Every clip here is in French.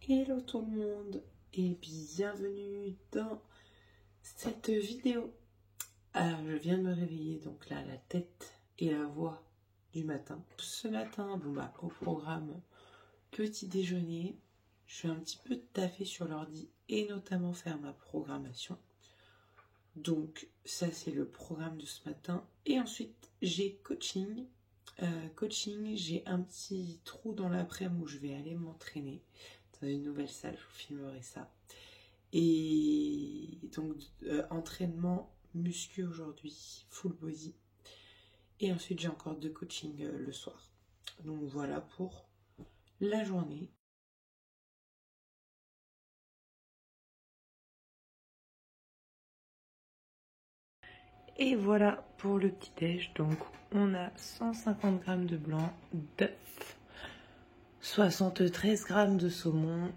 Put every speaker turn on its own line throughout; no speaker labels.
Hello tout le monde et bienvenue dans cette vidéo. Alors je viens de me réveiller, donc là la tête et la voix du matin. Ce matin, au programme petit déjeuner, je vais un petit peu taffer sur l'ordi et notamment faire ma programmation. Donc ça c'est le programme de ce matin. Et ensuite j'ai coaching. J'ai un petit trou dans l'après-midi où je vais aller m'entraîner dans une nouvelle salle, je vous filmerai ça. Et donc entraînement muscu aujourd'hui, full body. Et ensuite j'ai encore 2 coachings le soir. Donc voilà pour la journée. Et voilà pour le petit déj. Donc on a 150 g de blanc d'œuf, 73 g de saumon,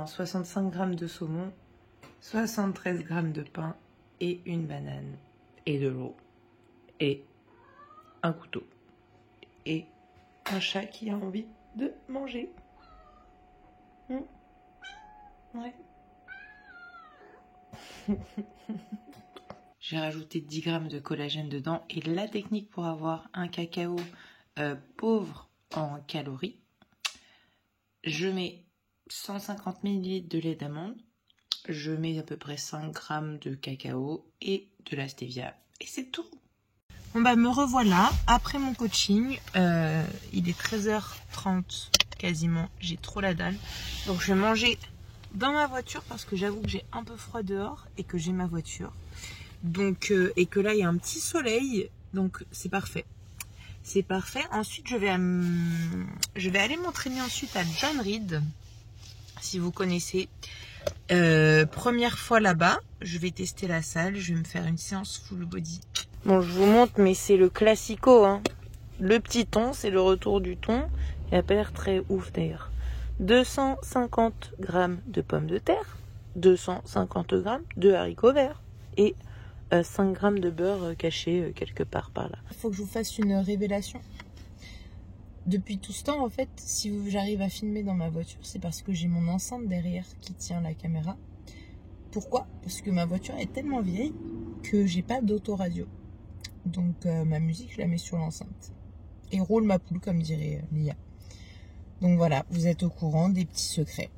65 g de saumon, 73 g de pain et une banane et de l'eau et un couteau et un chat qui a envie de manger. Ouais. J'ai rajouté 10 g de collagène dedans et la technique pour avoir un cacao pauvre en calories, je mets 150 ml de lait d'amande, je mets à peu près 5 g de cacao et de la stevia et c'est tout. Bon me revoilà après mon coaching, il est 13h30 quasiment, j'ai trop la dalle, donc je vais manger dans ma voiture parce que j'avoue que j'ai un peu froid dehors et que j'ai ma voiture. Donc, et que là il y a un petit soleil, donc c'est parfait. C'est parfait. Ensuite je vais aller m'entraîner ensuite à John Reed, si vous connaissez. Première fois là-bas, je vais tester la salle, je vais me faire une séance full body. Bon, je vous montre, mais c'est le classico, hein. Le petit thon, c'est le retour du thon. Il a pas l'air très ouf d'ailleurs. 250 g de pommes de terre, 250 g de haricots verts et 5 g de beurre caché quelque part par là. Il faut que je vous fasse une révélation. Depuis tout ce temps, en fait, si j'arrive à filmer dans ma voiture, c'est parce que j'ai mon enceinte derrière qui tient la caméra. Pourquoi? Parce que ma voiture est tellement vieille que j'ai pas d'autoradio. Donc ma musique, je la mets sur l'enceinte. Et roule ma poule, comme dirait Lia. Donc voilà, vous êtes au courant des petits secrets.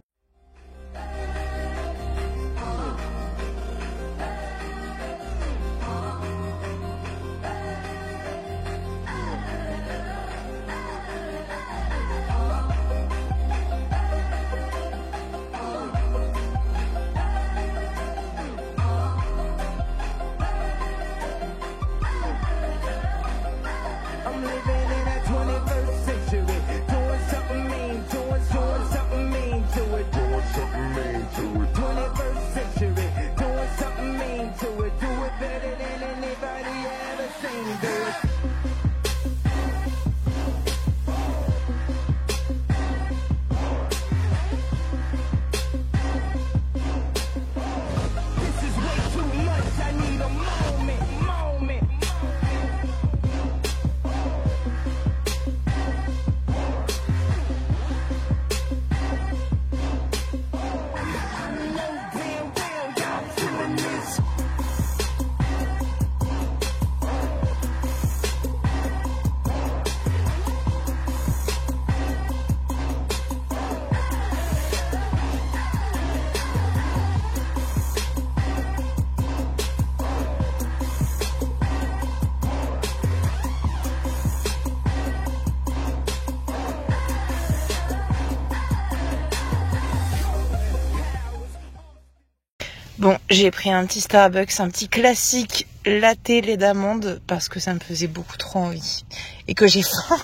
Bon, j'ai pris un petit Starbucks, un petit classique latte lait d'amande parce que ça me faisait beaucoup trop envie et que j'ai faim.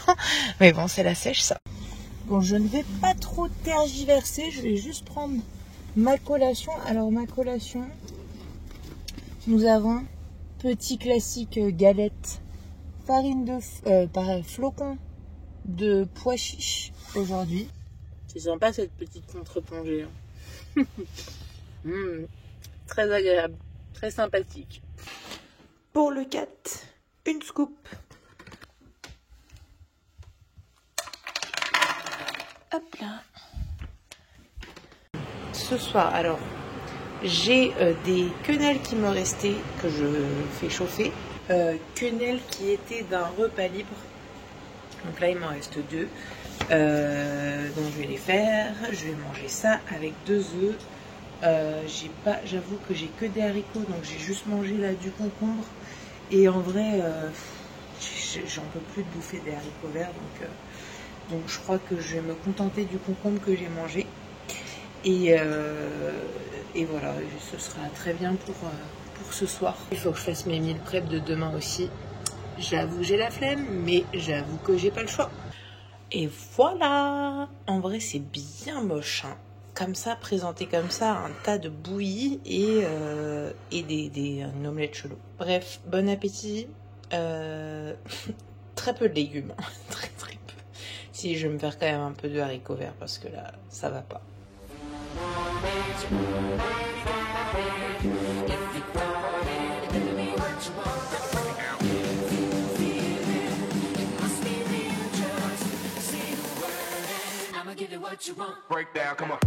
Mais bon, c'est la sèche ça. Bon, je ne vais pas trop tergiverser, je vais juste prendre ma collation. Alors ma collation, nous avons petit classique galette, farine de flocons de pois chiches aujourd'hui. C'est sympa cette petite contre-plongée. Très agréable, très sympathique. Pour le 4, une scoop. Hop là. ce soir, alors j'ai des quenelles qui me restaient que je fais chauffer. Quenelles qui étaient d'un repas libre. Donc là il m'en reste 2. Donc je vais les faire. Je vais manger ça avec 2 œufs. J'avoue que j'ai que des haricots, donc j'ai juste mangé là du concombre. Et en vrai, j'en peux plus de bouffer des haricots verts, donc je crois que je vais me contenter du concombre que j'ai mangé. Et voilà, ce sera très bien pour ce soir. Il faut que je fasse mes meal prep de demain aussi. J'avoue, j'ai la flemme, mais j'avoue que j'ai pas le choix. Et voilà! En vrai, c'est bien moche, hein. Comme ça, présenté comme ça, un tas de bouillies et une omelette chelou. Bref, bon appétit. Très peu de légumes, hein. Très peu. Si, je vais me faire quand même un peu de haricots verts parce que là, ça va pas.
Break down, come on.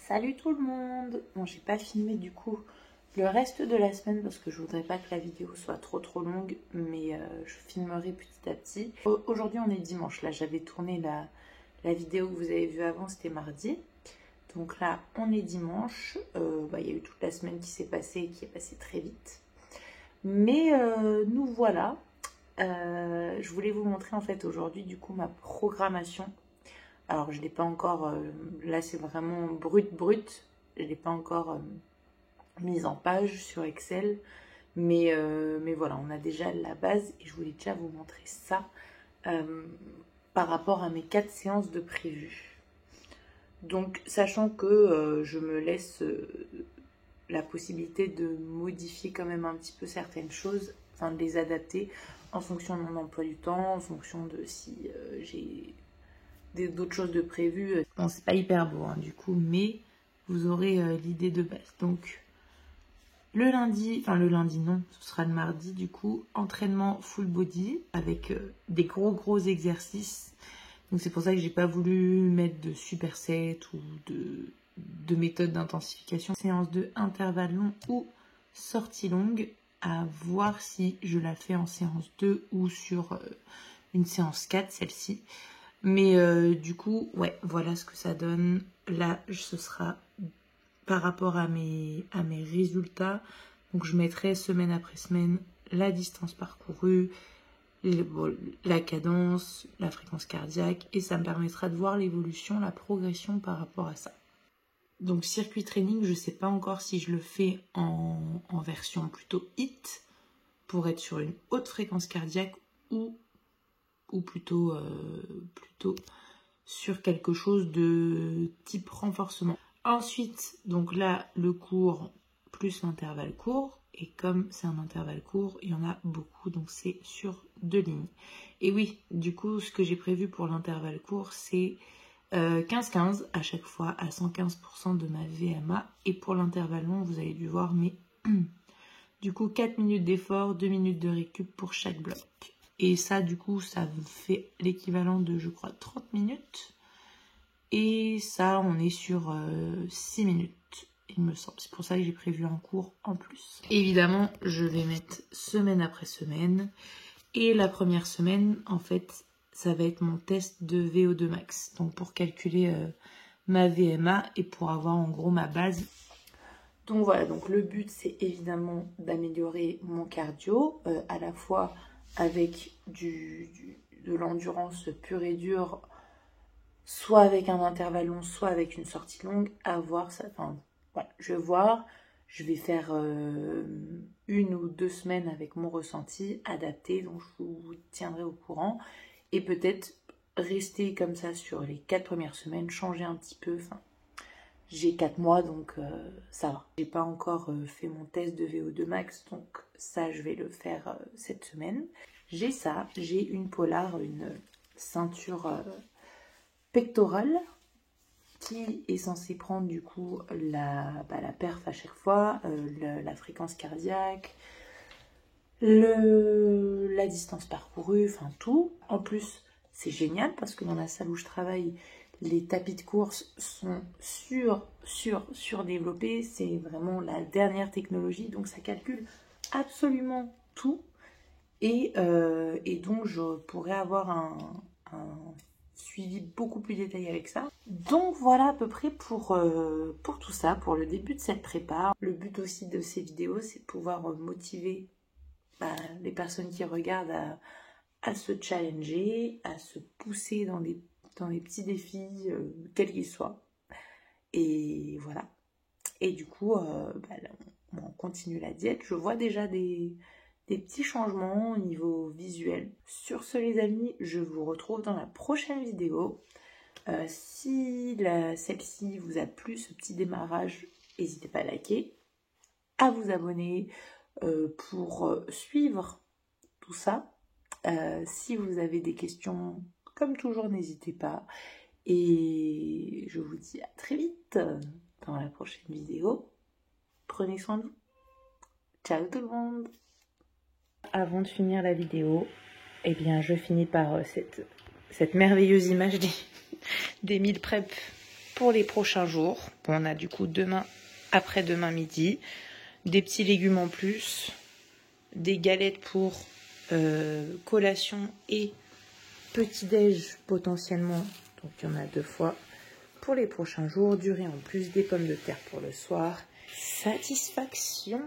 Salut tout le monde! Bon, j'ai pas filmé du coup le reste de la semaine parce que je voudrais pas que la vidéo soit trop longue, mais je filmerai petit à petit. Aujourd'hui on est dimanche, là j'avais tourné la vidéo que vous avez vue avant, c'était mardi. Donc là on est dimanche, il y a eu toute la semaine qui s'est passée, qui est passée très vite. Mais nous voilà, je voulais vous montrer en fait aujourd'hui du coup ma programmation. Alors je ne l'ai pas encore, là c'est vraiment brut, je ne l'ai pas encore mise en page sur Excel, mais voilà, on a déjà la base et je voulais déjà vous montrer ça par rapport à mes 4 séances de prévues. Donc sachant que je me laisse la possibilité de modifier quand même un petit peu certaines choses, enfin de les adapter en fonction de mon emploi du temps, en fonction de si j'ai d'autres choses de prévues. Bon, c'est pas hyper beau hein, du coup, mais vous aurez l'idée de base. Donc le lundi non, ce sera le mardi du coup, entraînement full body avec des gros exercices. Donc c'est pour ça que j'ai pas voulu mettre de superset ou de méthode d'intensification. Séance de intervalle long ou sortie longue, à voir si je la fais en séance 2 ou sur une séance 4, celle-ci. Mais du coup, ouais, voilà ce que ça donne. Là, ce sera par rapport à mes résultats. Donc, je mettrai semaine après semaine la distance parcourue, la cadence, la fréquence cardiaque. Et ça me permettra de voir l'évolution, la progression par rapport à ça. Donc, circuit training, je ne sais pas encore si je le fais en version plutôt HIIT pour être sur une haute fréquence cardiaque ou plutôt sur quelque chose de type renforcement. Ensuite, donc là, le court plus l'intervalle court. Et comme c'est un intervalle court, il y en a beaucoup, donc c'est sur 2 lignes. Et oui, du coup, ce que j'ai prévu pour l'intervalle court, c'est 15-15 à chaque fois, à 115% de ma VMA. Et pour l'intervalle long, vous avez dû voir, mais du coup, 4 minutes d'effort, 2 minutes de récup pour chaque bloc. Et ça, du coup, ça fait l'équivalent de, je crois, 30 minutes. Et ça, on est sur 6 minutes, il me semble. C'est pour ça que j'ai prévu un cours en plus. Évidemment, je vais mettre semaine après semaine. Et la première semaine, en fait, ça va être mon test de VO2 max. Donc, pour calculer ma VMA et pour avoir en gros ma base. Donc voilà, donc le but, c'est évidemment d'améliorer mon cardio, à la fois avec de l'endurance pure et dure, soit avec un intervalle long, soit avec une sortie longue, à voir ça. Enfin, voilà, je vais voir. Je vais faire 1 ou 2 semaines avec mon ressenti adapté, donc je vous tiendrai au courant. Et peut-être rester comme ça sur les 4 premières semaines, changer un petit peu. Enfin, j'ai 4 mois, donc ça va. J'ai pas encore fait mon test de VO2 max, donc ça, je vais le faire cette semaine. J'ai ça, j'ai une Polar, une ceinture pectorale, qui est censé prendre du coup la perf à chaque fois, la fréquence cardiaque, la distance parcourue, enfin tout. En plus, c'est génial parce que dans la salle où je travaille, les tapis de course sont surdéveloppés. C'est vraiment la dernière technologie, donc ça calcule absolument tout. Et donc, je pourrais avoir un suivi beaucoup plus détaillé avec ça. Donc voilà à peu près pour tout ça, pour le début de cette prépa. Le but aussi de ces vidéos, c'est de pouvoir motiver les personnes qui regardent à se challenger, à se pousser dans les petits défis, quels qu'ils soient. Et voilà. Et du coup, on continue la diète. Je vois déjà des petits changements au niveau visuel. Sur ce les amis, je vous retrouve dans la prochaine vidéo. Si celle-ci vous a plu, ce petit démarrage, n'hésitez pas à liker, à vous abonner pour suivre tout ça. Si vous avez des questions, comme toujours, n'hésitez pas. Et je vous dis à très vite dans la prochaine vidéo. Prenez soin de vous. Ciao tout le monde. Avant de finir la vidéo, eh bien, je finis par cette merveilleuse image des meal prep pour les prochains jours. Bon, on a du coup demain, après-demain midi, des petits légumes en plus, des galettes pour collation et petit-déj potentiellement. Donc il y en a 2 fois pour les prochains jours. Du riz en plus, des pommes de terre pour le soir. Satisfaction!